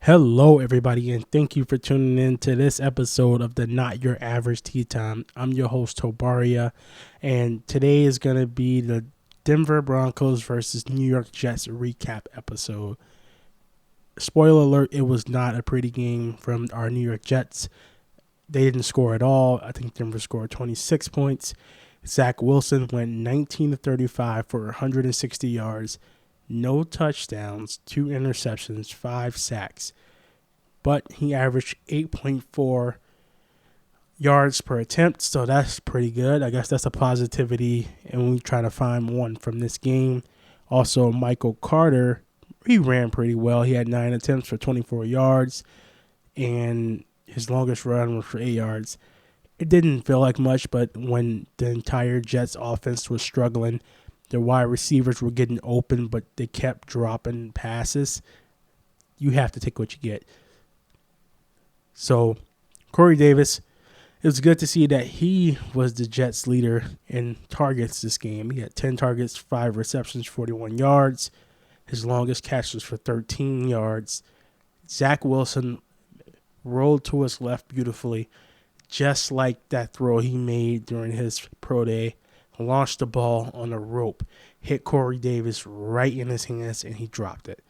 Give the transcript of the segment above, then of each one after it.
Hello, everybody, and thank you for tuning in to this episode of the Not Your Average Tea Time. I'm your host, Tobaria, and today is going to be the Denver Broncos versus New York Jets recap episode. Spoiler alert, it was not a pretty game from our New York Jets. They didn't score at all. I think Denver scored 26 points. Zach Wilson went 19 to 35 for 160 yards. No touchdowns, 2 interceptions, 5 sacks. But he averaged 8.4 yards per attempt, so that's pretty good. I guess that's a positivity, and we try to find one from this game. Also, Michael Carter, he ran pretty well. He had 9 attempts for 24 yards, and his longest run was for 8 yards. It didn't feel like much, but when the entire Jets offense was struggling, their wide receivers were getting open, but they kept dropping passes. You have to take what you get. So, Corey Davis, it was good to see that he was the Jets leader in targets this game. He had 10 targets, 5 receptions, 41 yards. His longest catch was for 13 yards. Zach Wilson rolled to his left beautifully, just like that throw he made during his pro day. Launched the ball on a rope, hit Corey Davis right in his hands, and he dropped it.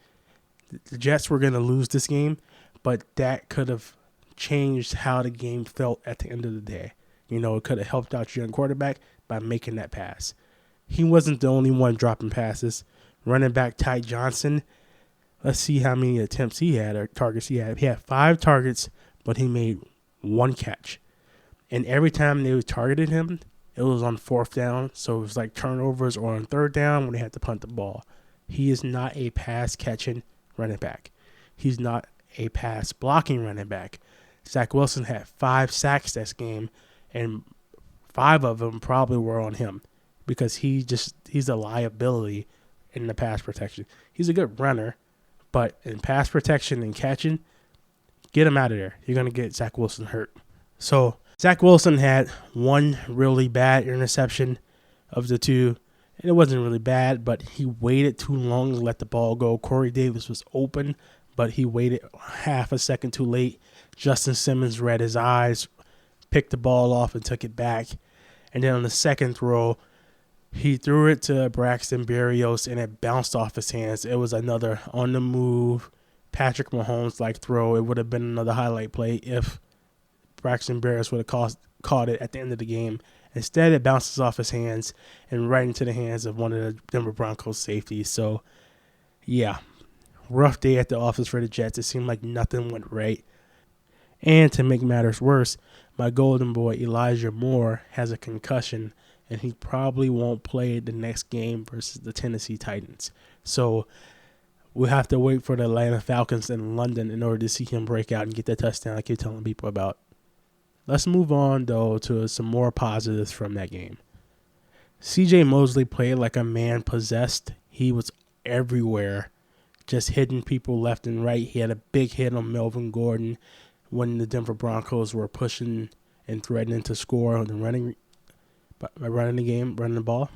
The Jets were going to lose this game, but that could have changed how the game felt at the end of the day. You know, it could have helped out your young quarterback by making that pass. He wasn't the only one dropping passes. Running back Ty Johnson, let's see how many attempts he had or targets he had. He had 5 targets, but he made 1 catch. And every time they targeted him, it was on 4th down, so it was like turnovers, or on 3rd down when they had to punt the ball. He is not a pass-catching running back. He's not a pass-blocking running back. Zach Wilson had 5 sacks this game, and 5 of them probably were on him because he's a liability in the pass protection. He's a good runner, but in pass protection and catching, get him out of there. You're going to get Zach Wilson hurt. So Zach Wilson had 1 really bad interception of the 2. And it wasn't really bad, but he waited too long to let the ball go. Corey Davis was open, but he waited half a second too late. Justin Simmons read his eyes, picked the ball off, and took it back. And then on the second throw, he threw it to Braxton Berrios, and it bounced off his hands. It was another on-the-move Patrick Mahomes-like throw. It would have been another highlight play if Braxton Berrios would have caught it at the end of the game. Instead, it bounces off his hands and right into the hands of one of the Denver Broncos safeties. So, yeah, rough day at the office for the Jets. It seemed like nothing went right. And to make matters worse, my golden boy Elijah Moore has a concussion, and he probably won't play the next game versus the Tennessee Titans. So we'll have to wait for the Atlanta Falcons in London in order to see him break out and get that touchdown I keep telling people about. Let's move on, though, to some more positives from that game. C.J. Mosley played like a man possessed. He was everywhere, just hitting people left and right. He had a big hit on Melvin Gordon when the Denver Broncos were pushing and threatening to score on the running the ball.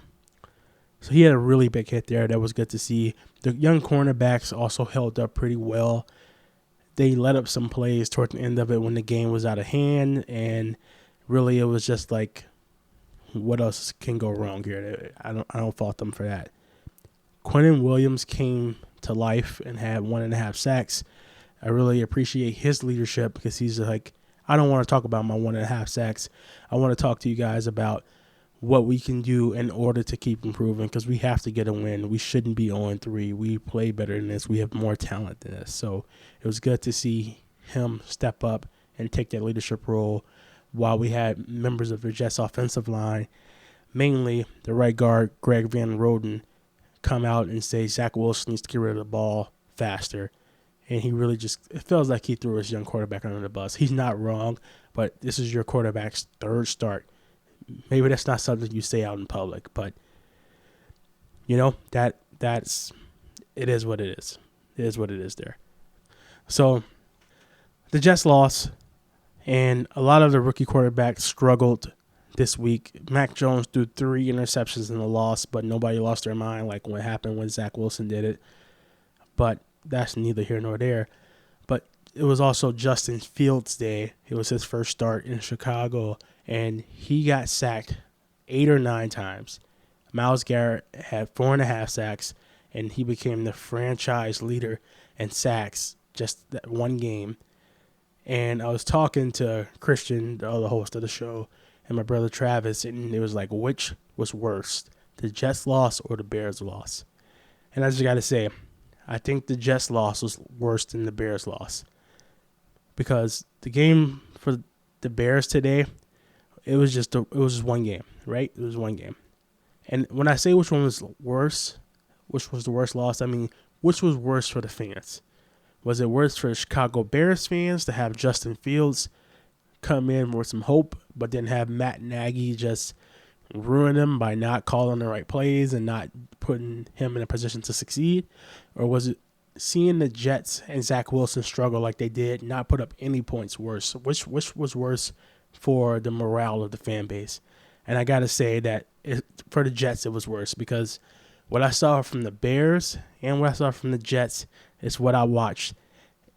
So he had a really big hit there. That was good to see. The young cornerbacks also held up pretty well. They let up some plays toward the end of it when the game was out of hand, and really it was just like, what else can go wrong here? I don't fault them for that. Quinnen Williams came to life and had 1.5 sacks. I really appreciate his leadership because he's like, I don't want to talk about my 1.5 sacks. I want to talk to you guys about what we can do in order to keep improving because we have to get a win. We shouldn't be 0-3. We play better than this. We have more talent than this. So it was good to see him step up and take that leadership role while we had members of the Jets offensive line, mainly the right guard, Greg Van Roten, come out and say Zach Wilson needs to get rid of the ball faster. And he really it feels like he threw his young quarterback under the bus. He's not wrong, but this is your quarterback's 3rd start. Maybe that's not something you say out in public, but you know, that's it is what it is. It is what it is there. So the Jets lost, and a lot of the rookie quarterbacks struggled this week. Mac Jones threw 3 interceptions in the loss, but nobody lost their mind like what happened when Zach Wilson did it. But that's neither here nor there. But it was also Justin Fields' day. It was his first start in Chicago, and he got sacked 8 or 9 times. Myles Garrett had 4.5 sacks, and he became the franchise leader in sacks just that one game. And I was talking to Christian, the other host of the show, and my brother Travis, and it was like, which was worse, the Jets loss or the Bears loss? And I just got to say, I think the Jets loss was worse than the Bears loss, because the game for the Bears today, it was just one game, right? It was one game. And when I say which one was worse, which was the worst loss, I mean, which was worse for the fans? Was it worse for the Chicago Bears fans to have Justin Fields come in with some hope, but then have Matt Nagy just ruin him by not calling the right plays and not putting him in a position to succeed? Or was it seeing the Jets and Zach Wilson struggle like they did, not put up any points worse? Which was worse for the morale of the fan base? And I got to say that for the Jets, it was worse, because what I saw from the Bears and what I saw from the Jets is what I watched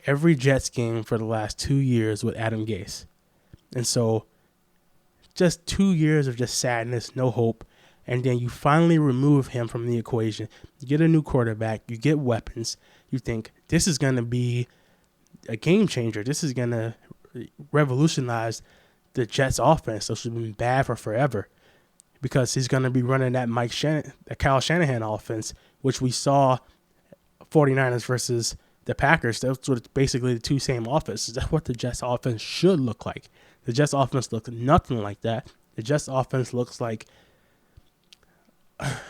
every Jets game for the last 2 years with Adam Gase. And so just 2 years of just sadness, no hope, and then you finally remove him from the equation. You get a new quarterback, you get weapons, you think this is going to be a game changer. This is going to revolutionize the Jets offense, which has been bad for forever, because he's going to be running that Kyle Shanahan offense, which we saw 49ers versus the Packers. Those were basically the two same offenses. That's what the Jets offense should look like. The Jets offense looks nothing like that. The Jets offense looks like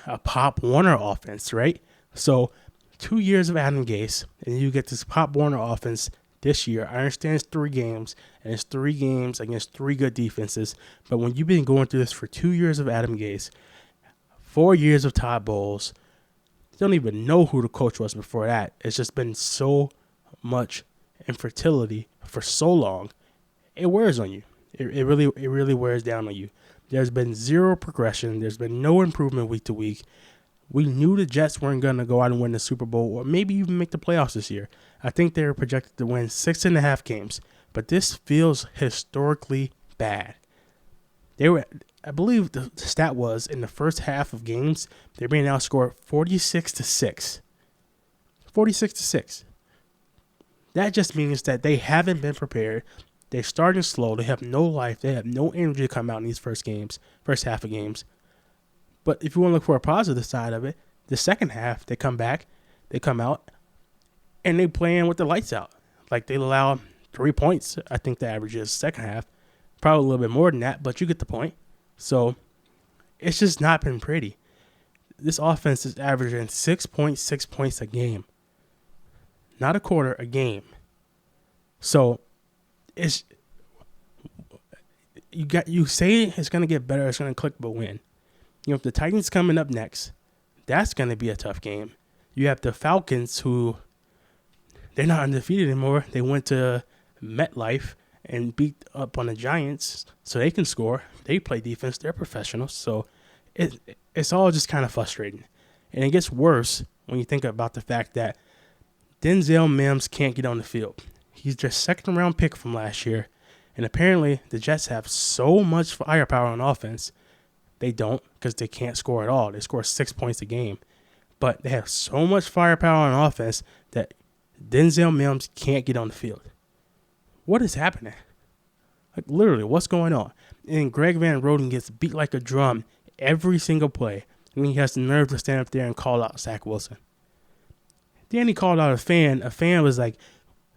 a Pop Warner offense, right? So 2 years of Adam Gase, and you get this Pop Warner offense this year. I understand it's 3 games, and it's 3 games against 3 good defenses. But when you've been going through this for 2 years of Adam Gase, 4 years of Todd Bowles, you don't even know who the coach was before that. It's just been so much infertility for so long. It wears on you. It really wears down on you. There's been zero progression. There's been no improvement week to week. We knew the Jets weren't going to go out and win the Super Bowl or maybe even make the playoffs this year. I think they were projected to win 6.5 games, but this feels historically bad. I believe the stat was, in the first half of games, they're being outscored 46-6. 46-6. That just means that they haven't been prepared. They're starting slow. They have no life. They have no energy to come out in these first half of games. But if you want to look for a positive side of it, the second half, they come back, they come out, and they playing with the lights out. Like, they allow 3 points, I think the average is second half. Probably a little bit more than that, but you get the point. So, it's just not been pretty. This offense is averaging 6.6 points a game. Not a quarter, a game. So, you say it's going to get better, it's going to click, but when? You know, if the Titans coming up next, that's going to be a tough game. You have the Falcons, who they're not undefeated anymore. They went to MetLife and beat up on the Giants, so they can score. They play defense. They're professionals. So it's all just kind of frustrating. And it gets worse when you think about the fact that Denzel Mims can't get on the field. He's their second-round pick from last year, and apparently the Jets have so much firepower on offense. They don't, because they can't score at all. They score 6 points a game. But they have so much firepower on offense that Denzel Mims can't get on the field. What is happening? Like, literally, what's going on? And Greg Van Roten gets beat like a drum every single play. And he has the nerve to stand up there and call out Zach Wilson. Then he called out a fan. A fan was like,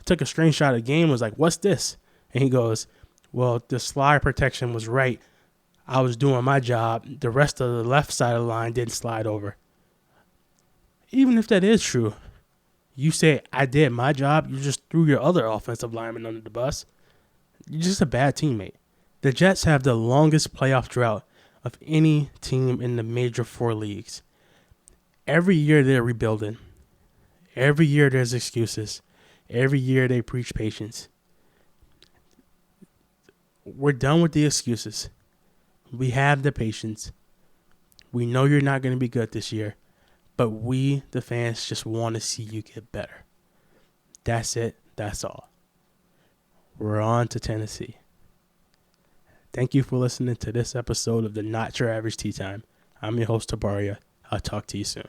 took a screenshot of the game, was like, what's this? And he goes, well, the slide protection was right. I was doing my job. The rest of the left side of the line didn't slide over. Even if that is true, you say, I did my job, you just threw your other offensive lineman under the bus. You're just a bad teammate. The Jets have the longest playoff drought of any team in the major 4 leagues. Every year they're rebuilding. Every year there's excuses. Every year they preach patience. We're done with the excuses. We have the patience. We know you're not going to be good this year, but we, the fans, just want to see you get better. That's it. That's all. we're on to Tennessee. Thank you for listening to this episode of the Not Your Average Tea Time. I'm your host, Tabaria. I'll talk to you soon.